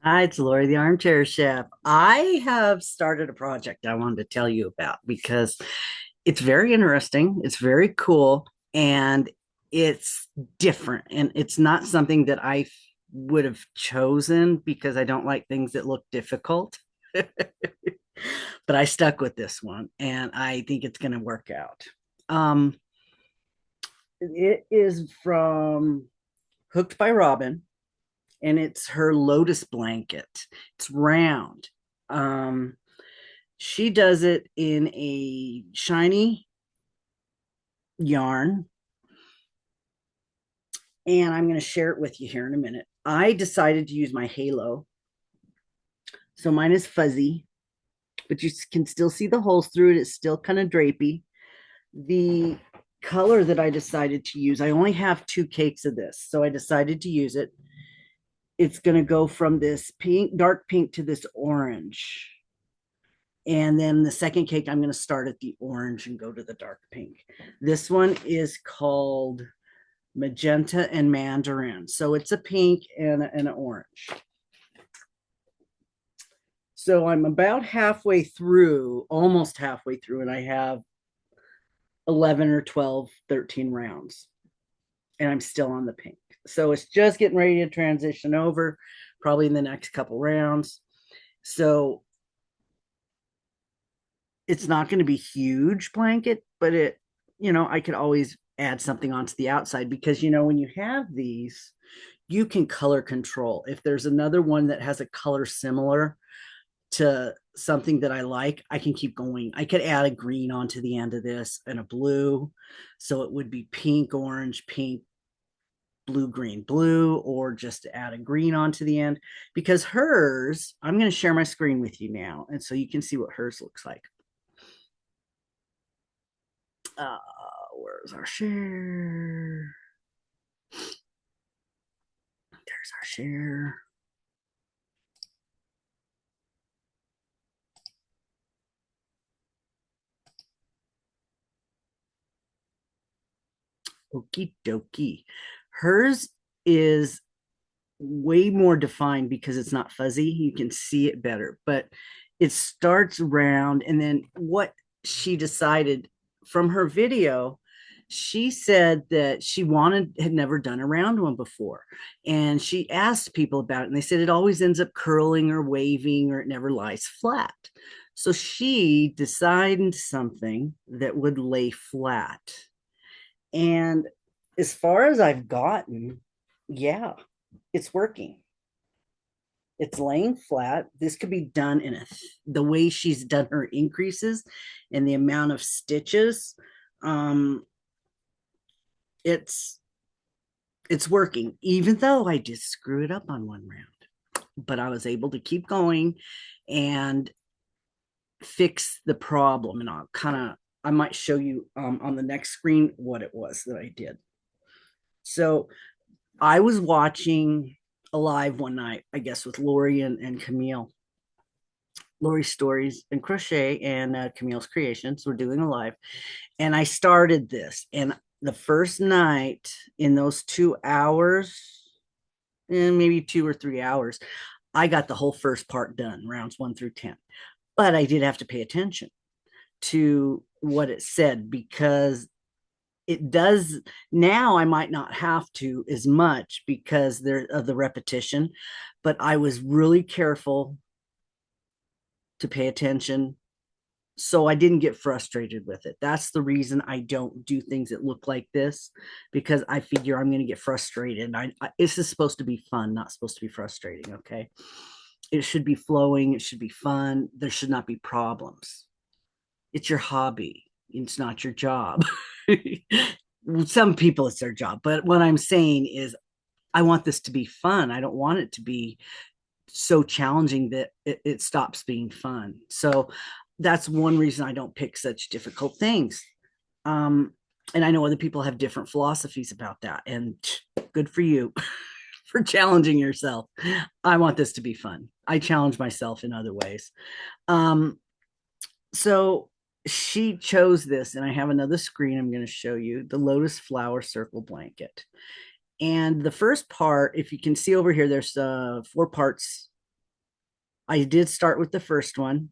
Hi, it's Lori, the armchair chef. I have started a project I wanted to tell you about because it's very interesting, it's very cool, and it's different. And it's not something that would have chosen because I don't like things that look difficult. But I stuck with this one and I think it's going to work out. Um, it is from Hooked by Robin, and it's her lotus blanket. It's round. Um, she does it in a shiny yarn, and I'm going to share it with you here in a minute. I decided to use my halo. So mine is fuzzy, but you can still see the holes through it. It's still kind of drapey. The color that I decided to use, I only have 2 cakes of this, so I decided to use it. It's going to go from this pink, dark pink to this orange. And then the second cake, I'm going to start at the orange and go to the dark pink. This one is called Magenta and Mandarin. So it's a pink and an orange. So I'm about halfway through, almost halfway through, and I have 11 or 12, 13 rounds. And I'm still on the pink. So it's just getting ready to transition over, probably in the next couple rounds. So it's not going to be huge blanket, but I could always add something onto the outside because, when you have these, you can color control. If there's another one that has a color similar to something that I like, I can keep going. I could add a green onto the end of this and a blue. So it would be pink, orange, pink, blue, green, blue, or just add a green onto the end because hers, I'm going to share my screen with you now. And so you can see what hers looks like. Uh, where's our share? There's our share. Okie dokie. Hers is way more defined because it's not fuzzy. You can see it better, but it starts round. And then what she decided from her video, she said that had never done a round one before. And she asked people about it, and they said it always ends up curling or waving or it never lies flat. So she designed something that would lay flat. And as far as I've gotten, yeah, it's working. It's laying flat. This could be done the way she's done her increases and the amount of stitches. Um, it's it's working, even though I did screw it up on one round, but I was able to keep going and fix the problem. And I might show you on the next screen what it was that I did. So I was watching a live one night, I guess, with Lori and Camille. Lori's Stories and Crochet and Camille's Creations. We're doing a live. And I started this. And the first night in those 2 hours, and maybe 2 or 3 hours, I got the whole first part done, rounds 1 through 10. But I did have to pay attention to what it said because it does now. I might not have to as much because there of the repetition, but I was really careful to pay attention so I didn't get frustrated with it. That's the reason I don't do things that look like this, because I figure I'm going to get frustrated. And this is supposed to be fun, not supposed to be frustrating. Okay, it should be flowing, it should be fun, there should not be problems. It's your hobby, it's not your job. Some people it's their job, but what I'm saying is I want this to be fun. I don't want it to be so challenging that it stops being fun. So that's one reason I don't pick such difficult things. Um, and I know other people have different philosophies about that, and good for you for challenging yourself. I want this to be fun. I challenge myself in other ways. Um, so she chose this, and I have another screen I'm going to show you the Lotus Flower Circle Blanket. And the first part, if you can see over here, there's 4 parts I did start with the first one,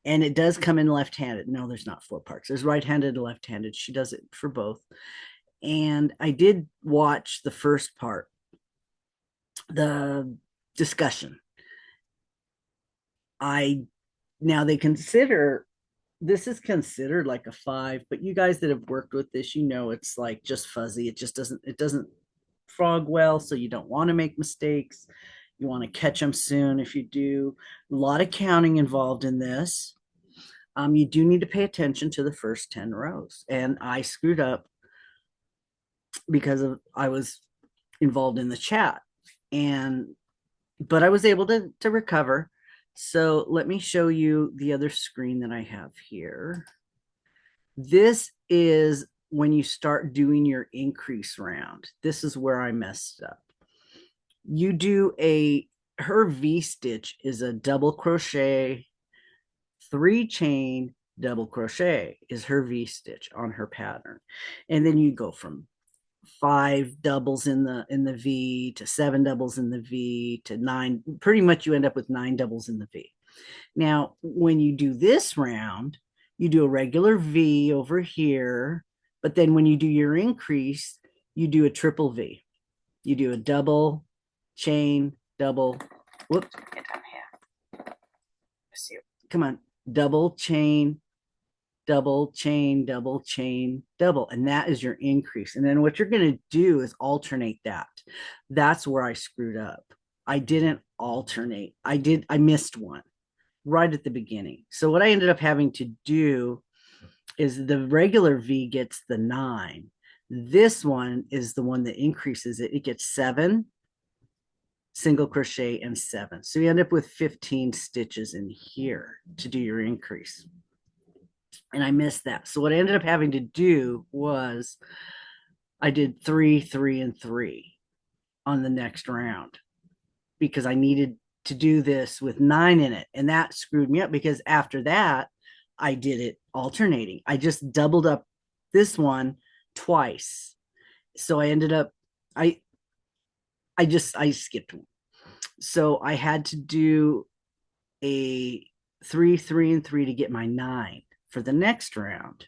and it does come in left-handed. No, there's not 4 parts. There's right-handed and left-handed. She does it for both. And I did watch the first part, the discussion. I Now they consider this is considered like a 5, but you guys that have worked with this, it's like just fuzzy. It doesn't frog well, so you don't want to make mistakes. You want to catch them soon if you do. A lot of counting involved in this. You do need to pay attention to the first 10 rows. And I screwed up because I was involved in the chat. But I was able to recover. So let me show you the other screen that I have here. This is when you start doing your increase round. This is where I messed up. You do her V stitch is a double crochet, 3 chain, double crochet is her V stitch on her pattern. And then you go from 5 doubles in the V to 7 doubles in the V to 9. Pretty much you end up with 9 doubles in the V. Now, when you do this round, you do a regular V over here, but then when you do your increase, you do a triple V. You do a double, chain, double, whoops, come on, double, chain, double, chain, double, chain, double. And that is your increase. And then what you're going to do is alternate that. That's where I screwed up. I didn't alternate. I missed one right at the beginning. So what I ended up having to do is the regular V gets the 9. This one is the one that increases it. It gets 7 single crochet and 7. So you end up with 15 stitches in here to do your increase. And I missed that. So what I ended up having to do was I did 3, 3, and 3 on the next round because I needed to do this with 9 in it. And that screwed me up because after that, I did it alternating. I just doubled up this one twice. So I ended up, I skipped one. So I had to do a 3, 3, and 3 to get my 9 for the next round.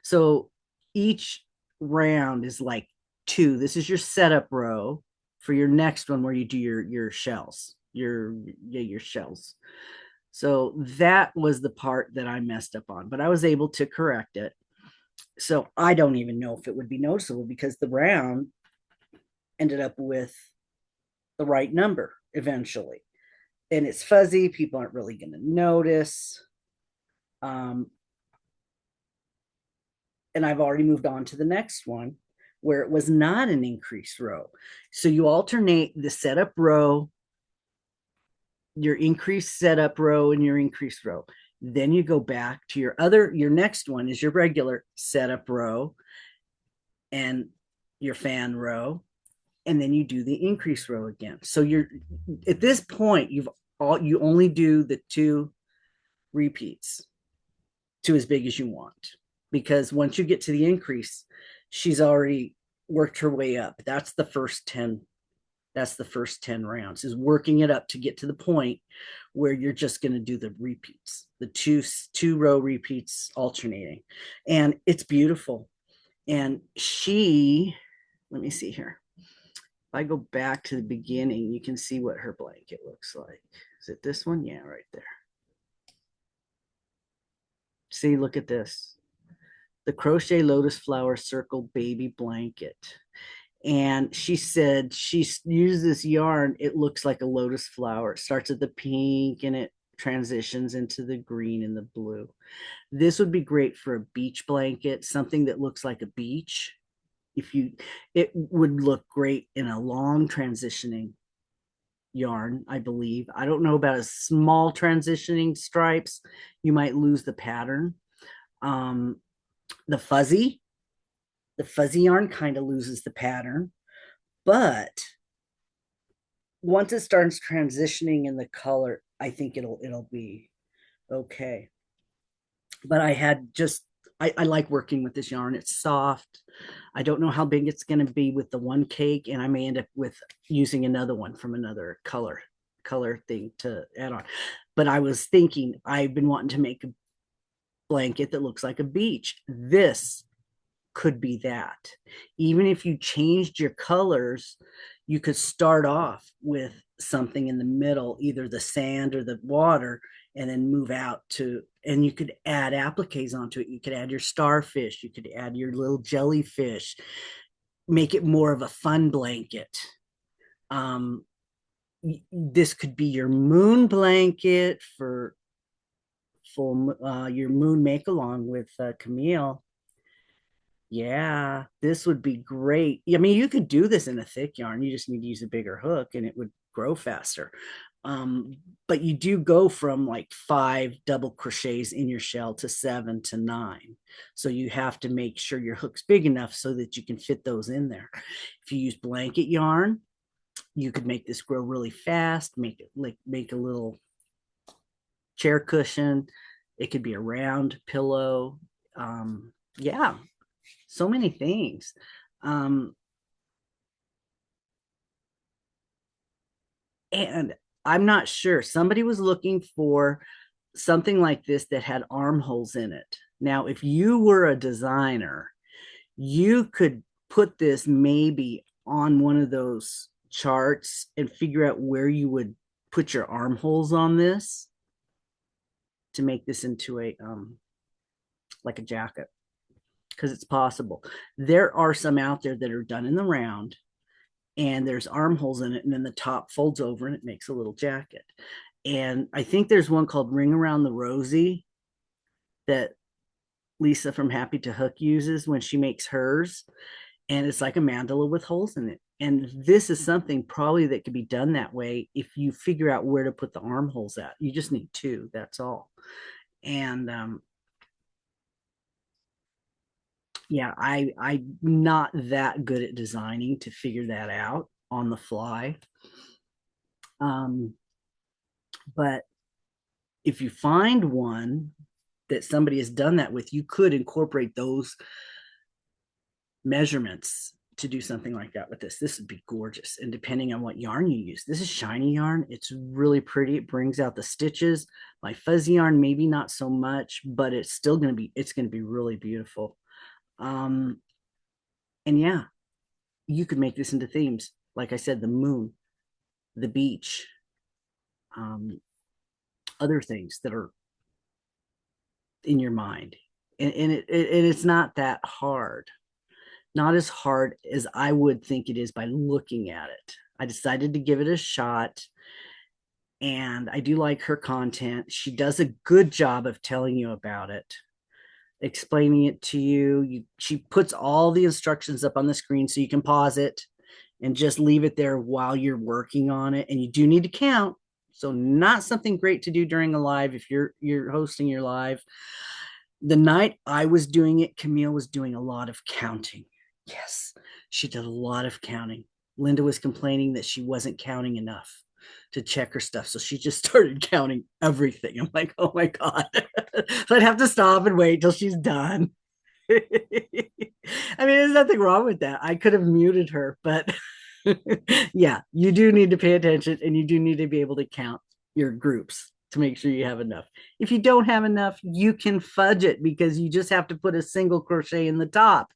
So each round is like 2. This is your setup row for your next one where you do your shells, your shells. So that was the part that I messed up on, but I was able to correct it. So I don't even know if it would be noticeable because the round ended up with the right number eventually. And it's fuzzy. People aren't really going to notice. And I've already moved on to the next one where it was not an increase row. So you alternate the setup row, your increased setup row, and your increased row. Then you go back to your next one is your regular setup row and your fan row. And then you do the increase row again. So you're at this point, you only do the 2 repeats to as big as you want. Because once you get to the increase, she's already worked her way up. That's the first 10 rounds, is working it up to get to the point where you're just going to do the repeats, the two row repeats alternating. And it's beautiful. And let me see here. If I go back to the beginning, you can see what her blanket looks like. Is it this one? Yeah, right there. See, look at this. The crochet lotus flower circle baby blanket. And she said she used this yarn. It looks like a lotus flower. It starts at the pink and it transitions into the green and the blue. This would be great for a beach blanket, something that looks like a beach. It would look great in a long transitioning yarn, I believe. I don't know about a small transitioning stripes. You might lose the pattern. The fuzzy yarn kind of loses the pattern, but once it starts transitioning in the color, I think it'll be okay. But I like working with this yarn. It's soft. I don't know how big it's going to be with the one cake, and I may end up with using another one from another color color thing to add on. But I was thinking, I've been wanting to make a blanket that looks like a beach. This could be that. Even if you changed your colors, you could start off with something in the middle, either the sand or the water, and then move out to, and you could add appliques onto it. You could add your starfish, you could add your little jellyfish, make it more of a fun blanket. Um, this could be your moon blanket for full your moon make along with Camille. Yeah, this would be great. I mean, you could do this in a thick yarn. You just need to use a bigger hook and it would grow faster. Um, but you do go from like 5 double crochets in your shell to 7 to 9. So you have to make sure your hook's big enough so that you can fit those in there. If you use blanket yarn, you could make this grow really fast, make it like make a little chair cushion. It could be a round pillow. Yeah, so many things. Um, and I'm not sure. Somebody was looking for something like this that had armholes in it. Now, if you were a designer, you could put this maybe on one of those charts and figure out where you would put your armholes on this to make this into a like a jacket, because it's possible. There are some out there that are done in the round and there's armholes in it, and then the top folds over and it makes a little jacket. And I think there's one called Ring Around the Rosie that Lisa from Happy to Hook uses when she makes hers, and it's like a mandala with holes in it. And this is something probably that could be done that way if you figure out where to put the armholes at. You just need 2, that's all. And yeah, I'm not that good at designing to figure that out on the fly. Um, but if you find one that somebody has done that with, you could incorporate those measurements to do something like that with this. This would be gorgeous. And depending on what yarn you use, this is shiny yarn. It's really pretty. It brings out the stitches. My fuzzy yarn, maybe not so much, but it's still going to be, it's going to be really beautiful. And yeah, you could make this into themes. Like I said, the moon, the beach, um, other things that are in your mind. And it's not that hard. Not as hard as I would think it is by looking at it. I decided to give it a shot, and I do like her content. She does a good job of telling you about it, explaining it to you. She puts all the instructions up on the screen so you can pause it and just leave it there while you're working on it. And you do need to count. So not something great to do during a live if you're hosting your live. The night I was doing it, Camille was doing a lot of counting. Yes, she did a lot of counting. Linda was complaining that she wasn't counting enough to check her stuff. So she just started counting everything. I'm like, oh my God. So I'd have to stop and wait till she's done. I mean, there's nothing wrong with that. I could have muted her, but yeah, you do need to pay attention and you do need to be able to count your groups to make sure you have enough. If you don't have enough, you can fudge it because you just have to put a single crochet in the top.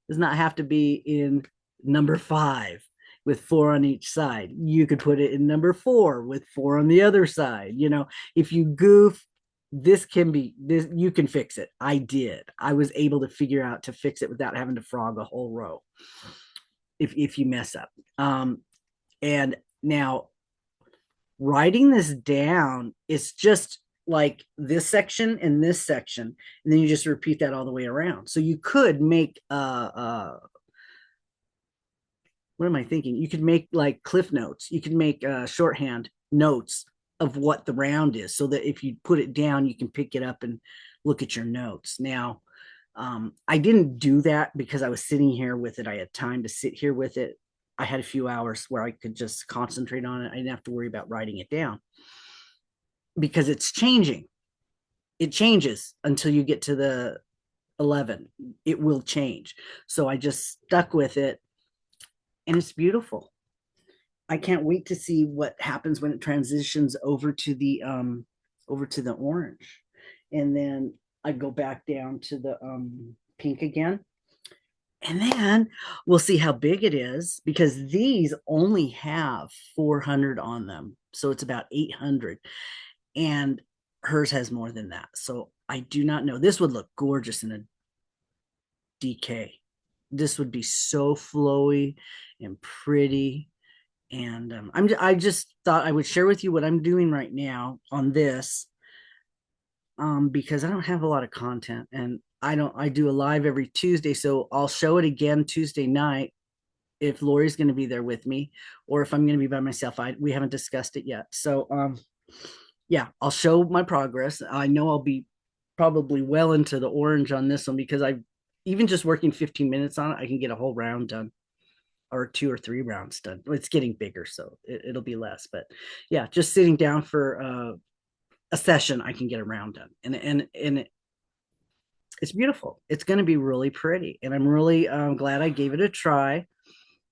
It does not have to be in number 5 with 4 on each side. You could put it in number 4 with 4 on the other side. You know, if you goof, this can be this, you can fix it. I did. I was able to figure out to fix it without having to frog a whole row if you mess up. And now writing this down is just like this section and this section, and then you just repeat that all the way around. So you could make what am I thinking? You could make like cliff notes. You could make shorthand notes of what the round is, so that if you put it down, you can pick it up and look at your notes. Now, I didn't do that because I was sitting here with it. I had time to sit here with it. I had a few hours where I could just concentrate on it. I didn't have to worry about writing it down because it's changing. It changes until you get to the 11. It will change. So I just stuck with it, and it's beautiful. I can't wait to see what happens when it transitions over to the orange. And then I go back down to the pink again. And then we'll see how big it is because these only have 400 on them. So it's about 800. And hers has more than that. So I do not know. This would look gorgeous in a DK. This would be so flowy and pretty. And I just thought I would share with you what I'm doing right now on this, because I don't have a lot of content, and I do a live every Tuesday, so I'll show it again Tuesday night if Lori's going to be there with me, or if I'm going to be by myself. We haven't discussed it yet, so yeah, I'll show my progress. I know I'll be probably well into the orange on this one because I even just working 15 minutes on it, I can get a whole round done or 2 or 3 rounds done. It's getting bigger, so it'll be less. But yeah, just sitting down for a session, I can get a round done, and it's beautiful. It's going to be really pretty, and I'm really glad I gave it a try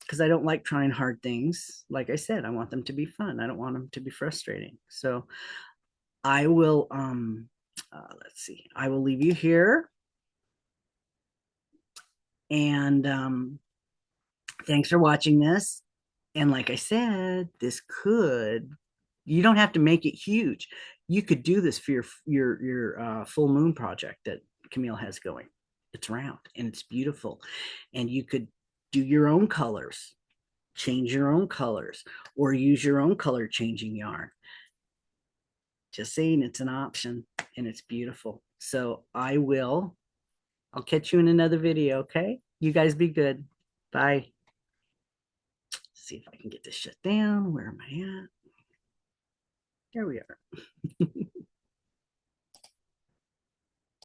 because I don't like trying hard things. Like I said, I want them to be fun. I don't want them to be frustrating. So I will let's see. I will leave you here, and thanks for watching this. And like I said, this could, you don't have to make it huge. You could do this for your full moon project that Camille has going. It's round and it's beautiful. And you could do your own colors, change your own colors, or use your own color changing yarn. Just saying, it's an option and it's beautiful. So I'll catch you in another video, okay? You guys be good. Bye. See if I can get this shut down. Where am I at? There we are.